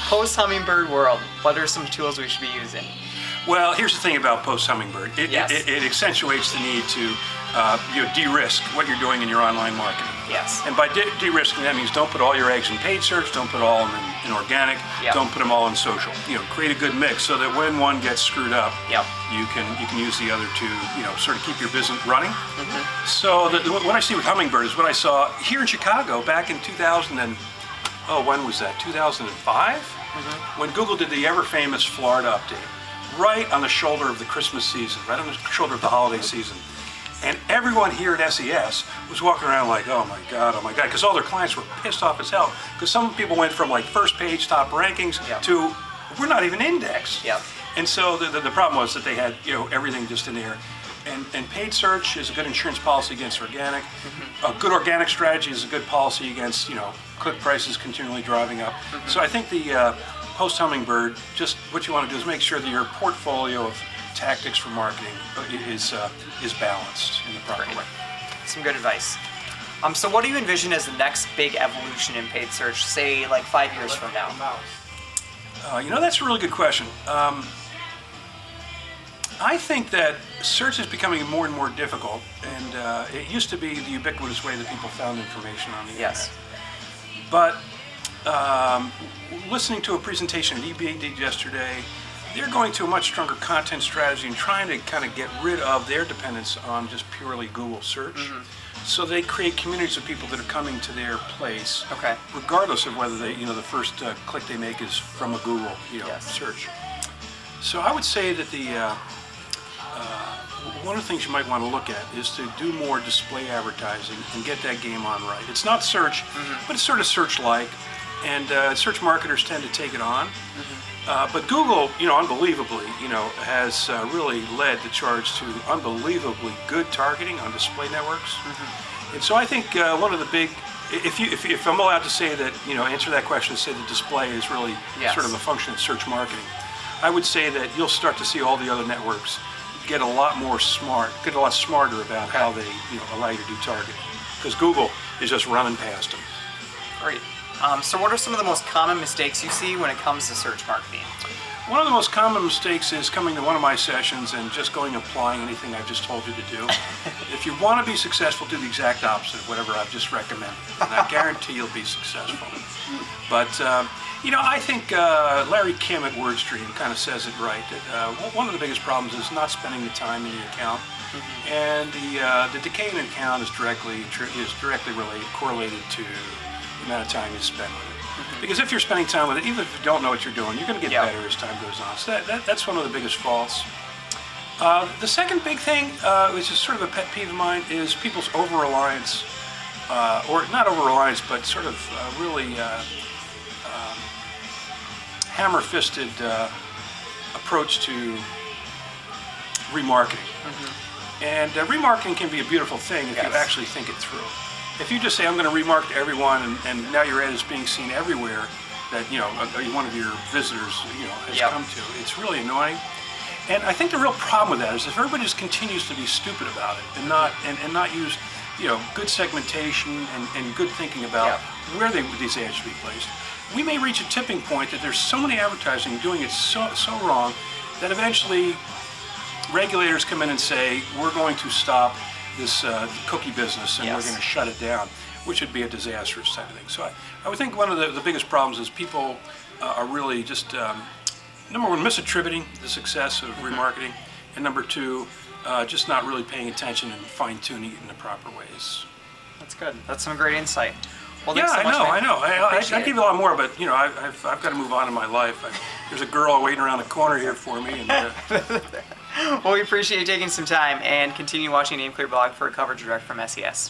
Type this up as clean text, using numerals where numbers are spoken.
post-Hummingbird world, what are some tools we should be using? Well, here's the thing about post-Hummingbird. It accentuates the need to de-risk what you're doing in your online marketing. Yes. And by de-risking, that means don't put all your eggs in paid search, don't put all of them in organic, don't put them all in social. Create a good mix so that when one gets screwed up, you can use the other to sort of keep your business running. So what I see with Hummingbird is what I saw here in Chicago back in 2000 and when was that? 2005, when Google did the ever famous Florida update, right on the shoulder of the Christmas season, right on the shoulder of the holiday season. And everyone here at SES was walking around like, oh my God, because all their clients were pissed off as hell. Because some people went from like first page top rankings to we're not even indexed. And so the problem was that they had everything just in there. And paid search is a good insurance policy against organic. A good organic strategy is a good policy against click prices continually driving up. So I think the post-Hummingbird, just what you want to do is make sure that your portfolio of tactics for marketing is balanced in the proper way. Some good advice. So what do you envision as the next big evolution in paid search, say like 5 years from now? That's a really good question. I think that search is becoming more and more difficult, and it used to be the ubiquitous way that people found information on the internet. But listening to a presentation at eBay did yesterday, they're going to a much stronger content strategy and trying to kind of get rid of their dependence on just purely Google search. So they create communities of people that are coming to their place, regardless of whether they, the first click they make is from a Google, search. So I would say that one of the things you might want to look at is to do more display advertising and get that game on right. It's not search, but it's sort of search-like, and search marketers tend to take it on. But Google, unbelievably, has really led the charge to unbelievably good targeting on display networks. And so I think one of the big, if I'm allowed to say that, answer that question and say that display is really sort of a function of search marketing, I would say that you'll start to see all the other networks get a lot smarter about how they allow you to do targeting, because Google is just running past them. Great. So what are some of the most common mistakes you see when it comes to search marketing? One of the most common mistakes is coming to one of my sessions and just going and applying anything I've just told you to do. If you want to be successful, do the exact opposite of whatever I've just recommended, and I guarantee you'll be successful. But I think Larry Kim at WordStream kind of says it right. That, one of the biggest problems is not spending the time in the account, and the decay in an account is directly correlated to the amount of time you spend with it. Because if you're spending time with it, even if you don't know what you're doing, you're going to get better as time goes on. So that's one of the biggest faults. The second big thing, which is sort of a pet peeve of mine, is people's over-reliance, or not over-reliance, but sort of really hammer-fisted approach to remarketing. And remarketing can be a beautiful thing if you actually think it through. If you just say, I'm going to remarket to everyone, and now your ad is being seen everywhere that one of your visitors has come to, it's really annoying. And I think the real problem with that is if everybody just continues to be stupid about it and not use good segmentation and good thinking about where these ads should be placed, we may reach a tipping point that there's so many advertising doing it so wrong that eventually regulators come in and say, we're going to stop this cookie business and we're going to shut it down, which would be a disastrous type of thing. So I would think one of the biggest problems is people are really just, number one, misattributing the success of remarketing, and number two, just not really paying attention and fine-tuning it in the proper ways. That's good. That's some great insight. Well, yeah, I know. I give you a lot more, but I've got to move on in my life. There's a girl waiting around the corner here for me. And, well, we appreciate you taking some time, and continue watching the aimClear blog for coverage direct from SES.